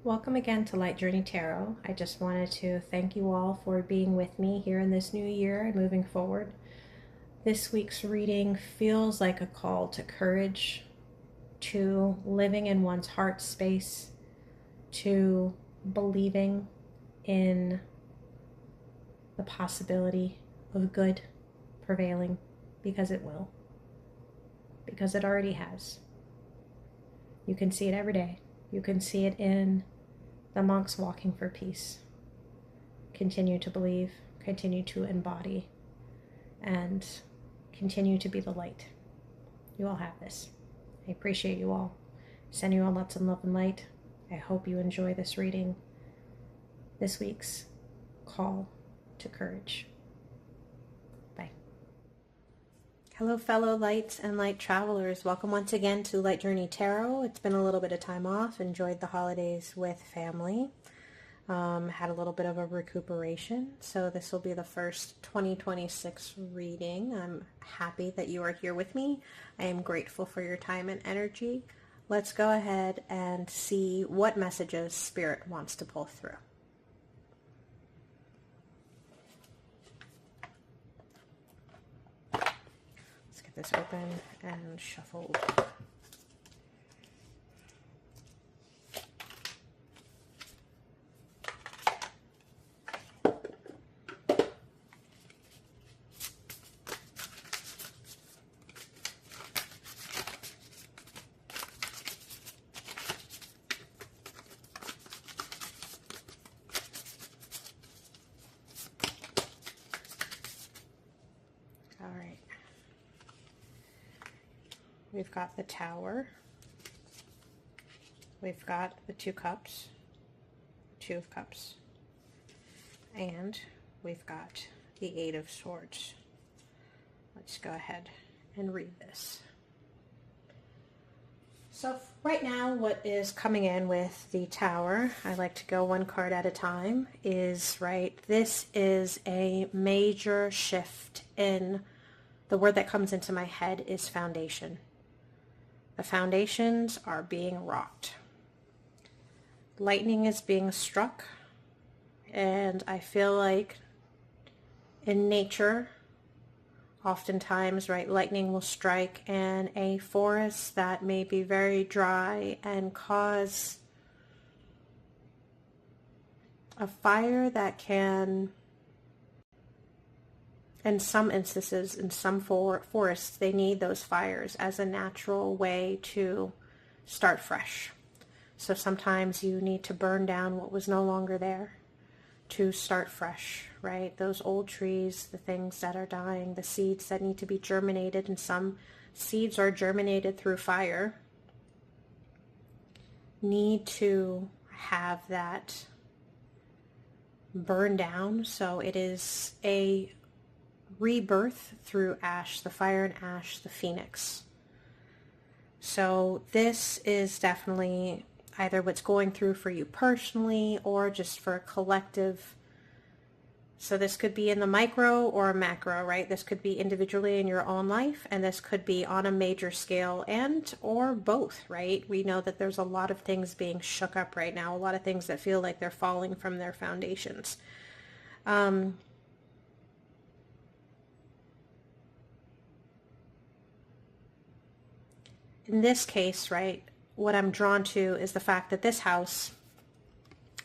Welcome again to Light Journey Tarot. I just wanted to thank you all for being with me here in this new year and moving forward. This week's reading feels like a call to courage, to living in one's heart space, to believing in the possibility of good prevailing, because it will, because it already has. You can see it every day. You can see it in the monks walking for peace. Continue to believe, continue to embody, and continue to be the light. You all have this. I appreciate you all. Send you all lots of love and light. I hope you enjoy this reading. This week's call to courage. Bye. Hello, fellow lights and light travelers. Welcome once again to Light Journey Tarot. It's been a little bit of time off. Enjoyed the holidays with family. Had a little bit of a recuperation. So this will be the first 2026 reading. I'm happy that you are here with me. I am grateful for your time and energy. Let's go ahead and see what messages Spirit wants to pull through. This open and shuffled. All right. We've got the Tower. We've got the Two Cups, Two of Cups, and we've got the Eight of Swords. Let's go ahead and read this. So right now, what is coming in with the Tower, I like to go one card at a time, is this is a major shift in, the word that comes into my head is foundation. The foundations are being rocked. Lightning is being struck, and I feel like in nature, oftentimes, lightning will strike in a forest that may be very dry and cause a fire that can, in some instances, in some forests, they need those fires as a natural way to start fresh. So sometimes you need to burn down what was no longer there to start fresh, right? Those old trees, the things that are dying, the seeds that need to be germinated, and some seeds are germinated through fire, need to have that burn down. So it is a rebirth through ash, the fire and ash, the phoenix. So this is definitely either what's going through for you personally or just for a collective. So this could be in the micro or a macro, right? This could be individually in your own life, and this could be on a major scale, and or both, right? We know that there's a lot of things being shook up right now, a lot of things that feel like they're falling from their foundations. In this case, right, what I'm drawn to is the fact that this house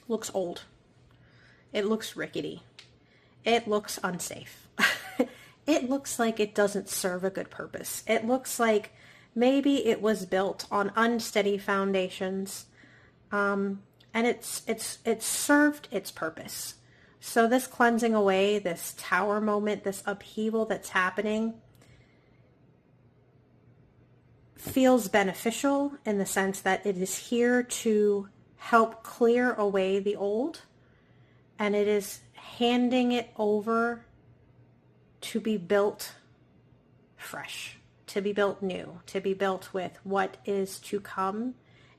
looks old. It looks rickety. It looks unsafe. It looks like it doesn't serve a good purpose. It looks like maybe it was built on unsteady foundations, and it's served its purpose. So this cleansing away, this tower moment, this upheaval that's happening, feels beneficial in the sense that it is here to help clear away the old, and it is handing it over to be built fresh, to be built new, to be built with what is to come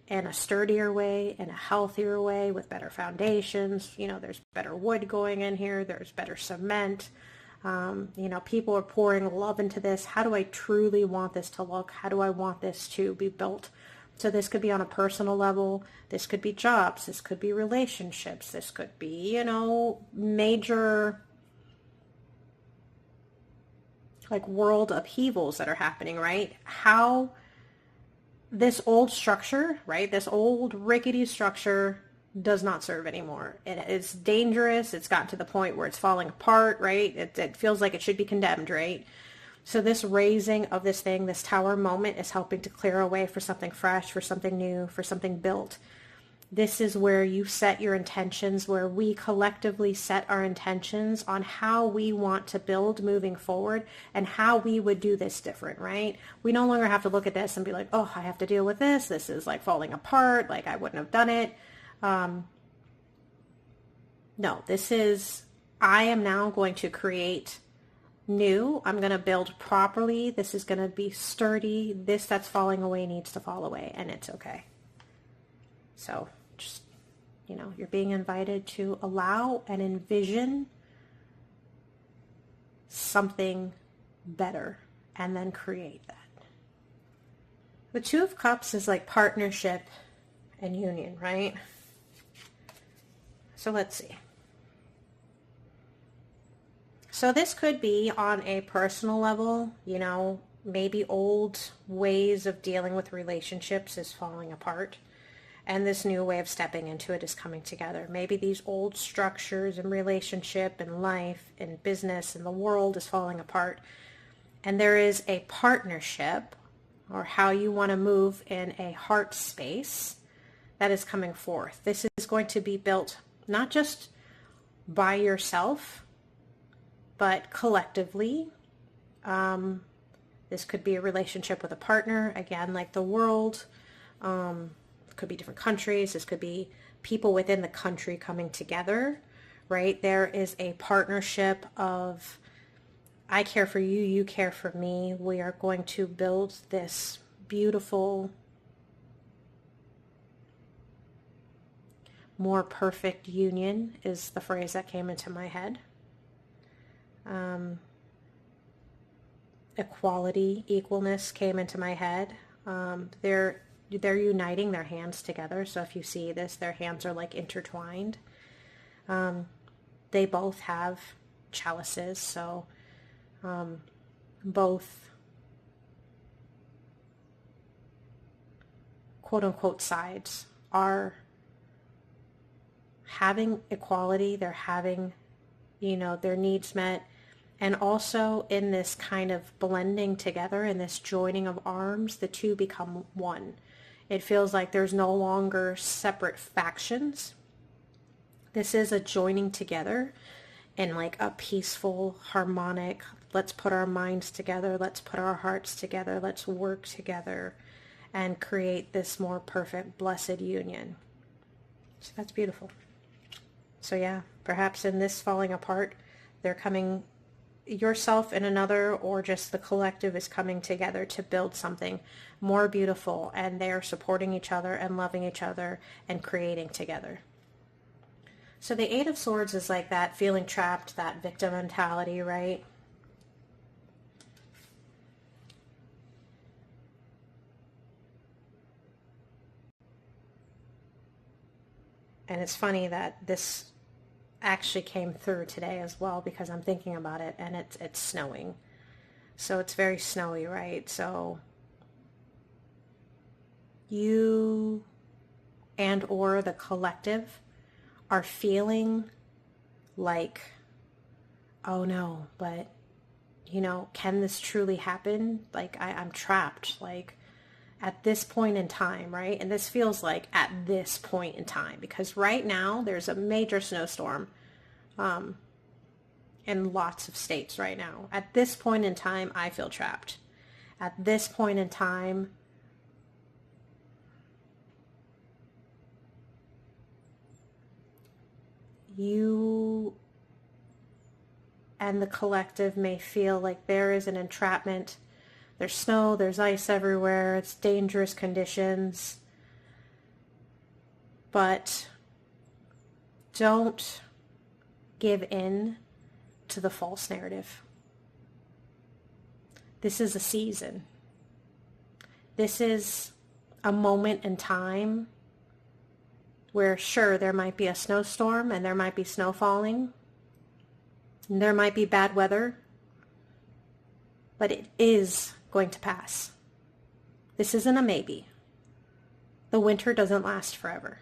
in a sturdier way, in a healthier way, with better foundations. There's better wood going in here, there's better cement. People are pouring love into this. How do I truly want this to look? How do I want this to be built So this could be on a personal level. This could be jobs. This could be relationships. This could be, major like world upheavals that are happening, right? How this old structure, right? This old rickety structure does not serve anymore. It is dangerous. It's gotten to the point where it's falling apart, right? It feels like it should be condemned, right? So this raising of this thing, this tower moment, is helping to clear a way for something fresh, for something new, for something built. This is where you set your intentions, where we collectively set our intentions on how we want to build moving forward and how we would do this different, right? We no longer have to look at this and be like, oh, I have to deal with this. This is like falling apart. Like I wouldn't have done it. No, this is, I am now going to create new. I'm going to build properly. This is going to be sturdy. This that's falling away needs to fall away, and it's okay. So just, you're being invited to allow and envision something better and then create that. The Two of Cups is like partnership and union, right? So let's see. So this could be on a personal level, maybe old ways of dealing with relationships is falling apart. And this new way of stepping into it is coming together. Maybe these old structures and relationship and life and business and the world is falling apart. And there is a partnership, or how you want to move in a heart space, that is coming forth. This is going to be built not just by yourself, but collectively. This could be a relationship with a partner, again, like the world. Could be different countries. This could be people within the country coming together, right? There is a partnership of, I care for you, you care for me. We are going to build this beautiful, more perfect union is the phrase that came into my head. Equality, equalness came into my head. They're uniting their hands together. So if you see this, their hands are like intertwined. They both have chalices. So both quote unquote sides are having equality. They're having, their needs met. And also in this kind of blending together, in this joining of arms, the two become one. It feels like there's no longer separate factions. This is a joining together in like a peaceful, harmonic, let's put our minds together, let's put our hearts together, let's work together and create this more perfect, blessed union. So that's beautiful. So yeah, perhaps in this falling apart, they're coming, yourself and another, or just the collective is coming together to build something more beautiful, and they're supporting each other and loving each other and creating together. So the Eight of Swords is like that feeling trapped, that victim mentality, right? And it's funny that this actually came through today as well, because I'm thinking about it, and it's snowing. So it's very snowy, right? So you and or the collective are feeling like, oh no, but can this truly happen? Like I'm trapped, like at this point in time, right? And this feels like at this point in time, because right now there's a major snowstorm in lots of states right now. At this point in time, I feel trapped. At this point in time, you and the collective may feel like there is an entrapment. There's snow, there's ice everywhere, it's dangerous conditions. But don't give in to the false narrative. This is a season. This is a moment in time where, sure, there might be a snowstorm and there might be snow falling, and there might be bad weather, but it is going to pass. This isn't a maybe. The winter doesn't last forever.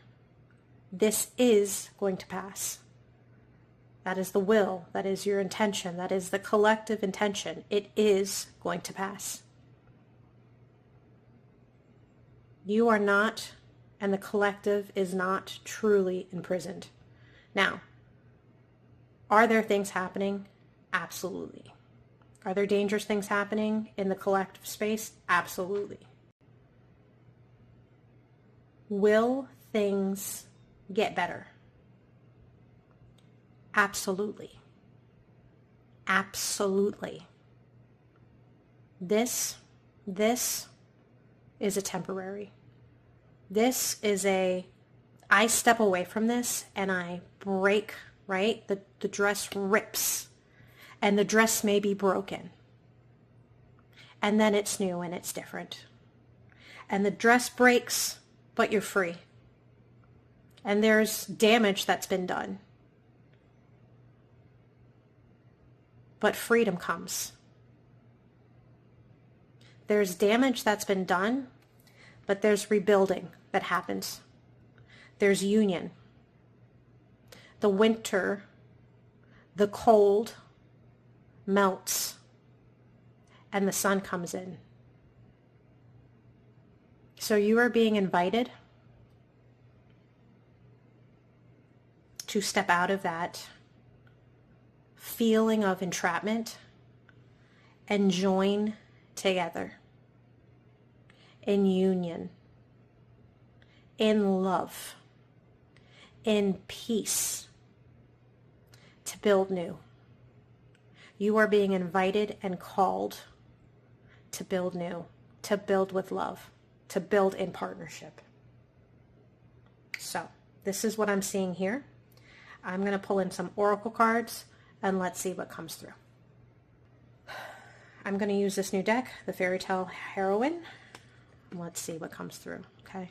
This is going to pass. That is the will. That is your intention. That is the collective intention. It is going to pass. You are not, and the collective is not truly imprisoned. Now, are there things happening? Absolutely. Are there dangerous things happening in the collective space? Absolutely. Will things get better? Absolutely. Absolutely. This is a temporary. This is I step away from this and I break, right? The dress rips and the dress may be broken. And then it's new and it's different. And the dress breaks, but you're free. And there's damage that's been done. But freedom comes. There's damage that's been done, but there's rebuilding that happens. There's union. The winter, the cold melts, and the sun comes in. So you are being invited to step out of that feeling of entrapment and join together in union, in love, in peace, to build new. You are being invited and called to build new, to build with love, to build in partnership. So this is what I'm seeing here. I'm going to pull in some oracle cards and let's see what comes through. I'm going to use this new deck, the Fairy Tale Heroine. Let's see what comes through, okay?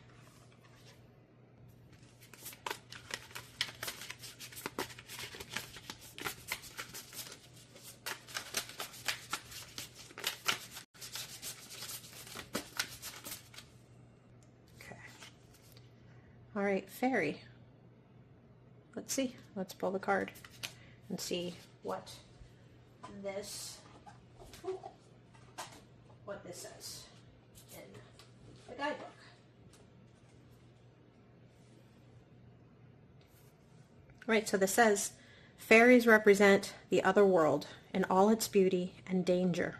Okay. All right, Fairy. Let's see. Let's pull the card and see what this says in the guidebook. Right, so this says, fairies represent the other world in all its beauty and danger.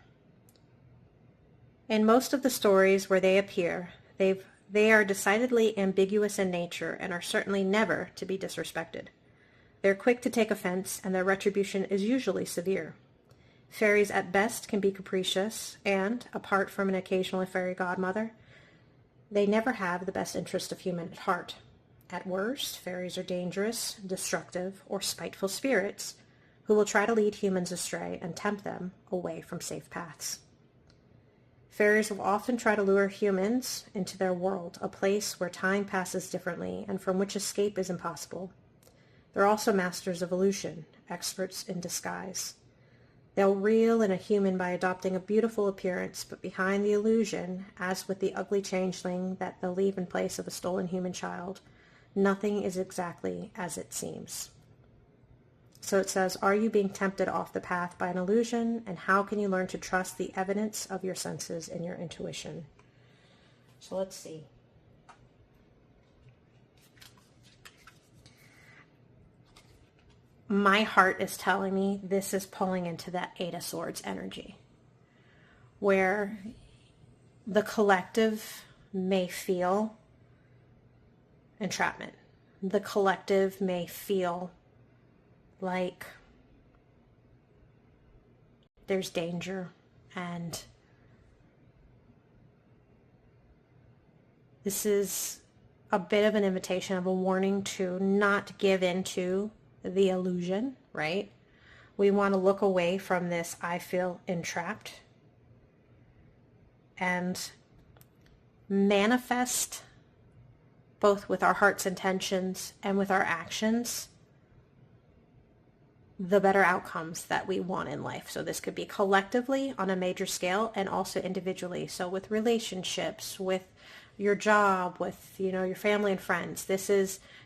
In most of the stories where they appear, they are decidedly ambiguous in nature and are certainly never to be disrespected. They're quick to take offense, and their retribution is usually severe. Fairies at best can be capricious, and, apart from an occasional fairy godmother, they never have the best interest of human at heart. At worst, fairies are dangerous, destructive, or spiteful spirits who will try to lead humans astray and tempt them away from safe paths. Fairies will often try to lure humans into their world, a place where time passes differently and from which escape is impossible. They're also masters of illusion, experts in disguise. They'll reel in a human by adopting a beautiful appearance, but behind the illusion, as with the ugly changeling that they'll leave in place of a stolen human child, nothing is exactly as it seems. So it says, are you being tempted off the path by an illusion, and how can you learn to trust the evidence of your senses and your intuition? So let's see. My heart is telling me this is pulling into that Eight of Swords energy, where the collective may feel entrapment. The collective may feel like there's danger, and this is a bit of an invitation, of a warning to not give in to the illusion, right? We want to look away from this I feel entrapped and manifest both with our heart's intentions and with our actions the better outcomes that we want in life. So this could be collectively on a major scale and also individually. So with relationships, with your job, with, your family and friends,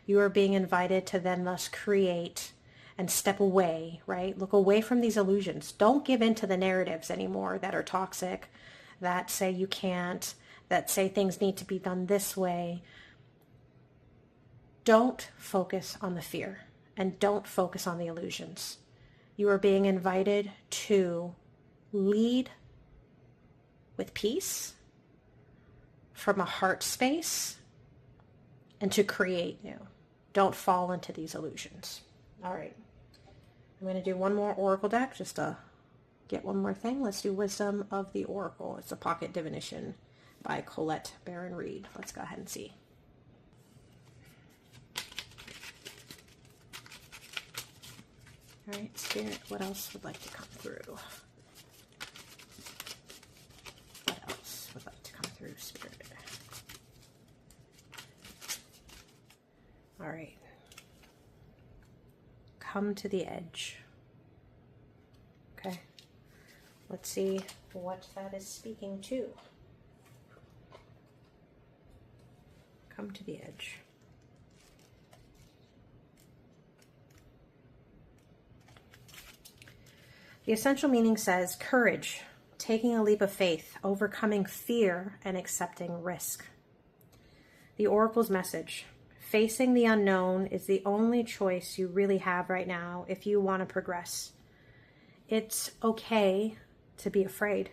you are being invited to then thus create and step away, right? Look away from these illusions. Don't give in to the narratives anymore that are toxic, that say you can't, that say things need to be done this way. Don't focus on the fear and don't focus on the illusions. You are being invited to lead with peace from a heart space and to create new. Don't fall into these illusions. All right. I'm going to do one more oracle deck just to get one more thing. Let's do Wisdom of the Oracle. It's a pocket divination by Colette Baron Reed. Let's go ahead and see. All right, Spirit, what else would like to come through? What else would like to come through, Spirit? All right. Come to the edge. Okay. Let's see what that is speaking to. Come to the edge. The essential meaning says courage, taking a leap of faith, overcoming fear, and accepting risk. The Oracle's message: facing the unknown is the only choice you really have right now if you want to progress. It's okay to be afraid.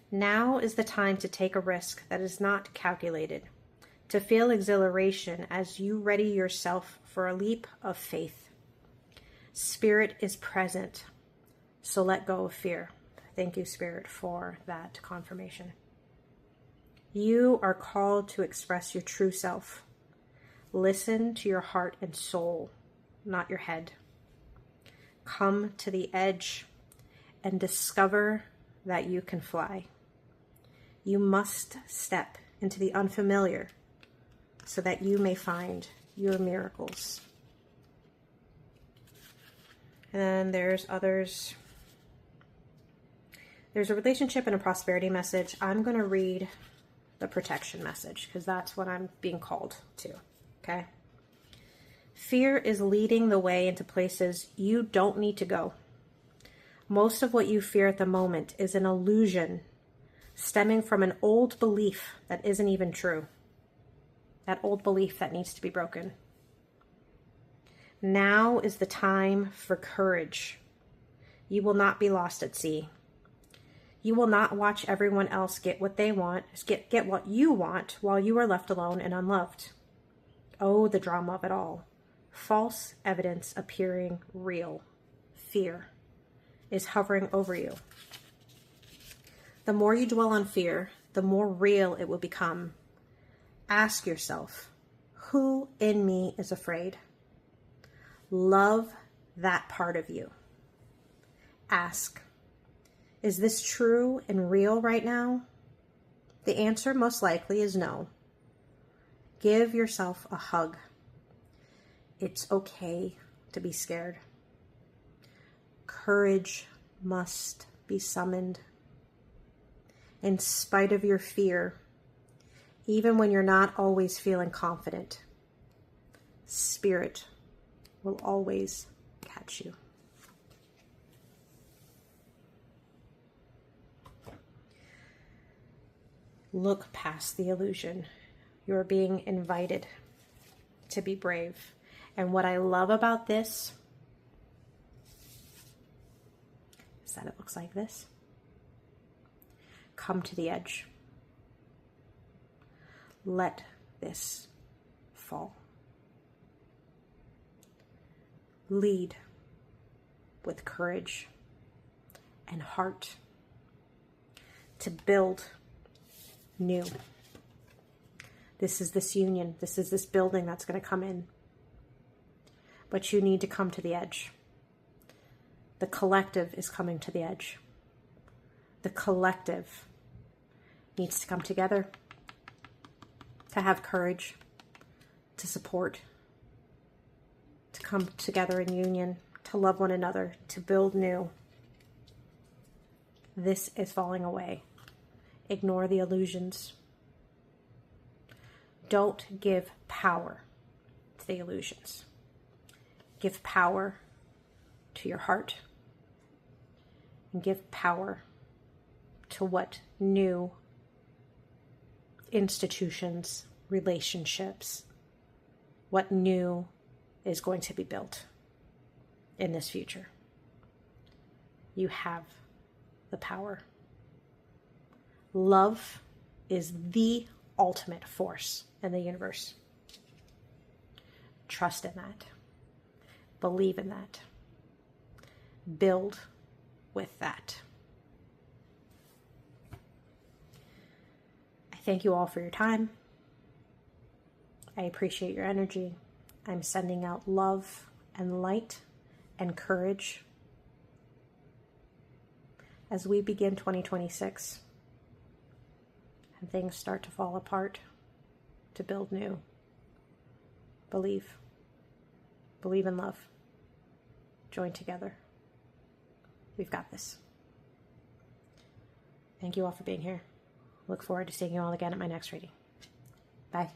Now is the time to take a risk that is not calculated, to feel exhilaration as you ready yourself for a leap of faith. Spirit is present, so let go of fear. Thank you, Spirit, for that confirmation. You are called to express your true self. Listen to your heart and soul, not your head. Come to the edge and discover that you can fly. You must step into the unfamiliar so that you may find your miracles. And then there's others. There's a relationship and a prosperity message. I'm going to read the protection message because that's what I'm being called to. Okay? Fear is leading the way into places you don't need to go. Most of what you fear at the moment is an illusion stemming from an old belief that isn't even true. That old belief that needs to be broken. Now is the time for courage. You will not be lost at sea. You will not watch everyone else get what they want, get what you want while you are left alone and unloved. Oh, the drama of it all. False evidence appearing real. Fear is hovering over you. The more you dwell on fear, the more real it will become. Ask yourself, who in me is afraid? Love that part of you. Ask, is this true and real right now? The answer most likely is no. Give yourself a hug. It's okay to be scared. Courage must be summoned. In spite of your fear, even when you're not always feeling confident, Spirit will always catch you. Look past the illusion. You're being invited to be brave. And what I love about this is that it looks like this. Come to the edge. Let this fall. Lead with courage and heart to build new. This is this union. This is this building that's going to come in. But you need to come to the edge. The collective is coming to the edge. The collective needs to come together to have courage, to support, to come together in union, to love one another, to build new. This is falling away. Ignore the illusions. Don't give power to the illusions. Give power to your heart, and give power to what new institutions, relationships, what new is going to be built in this future. You have the power. Love is the ultimate force in the universe. Trust in that. Believe in that. Build with that. I thank you all for your time. I appreciate your energy. I'm sending out love and light and courage as we begin 2026 and things start to fall apart to build new. Believe. Believe in love. Join together. We've got this. Thank you all for being here. Look forward to seeing you all again at my next reading. Bye.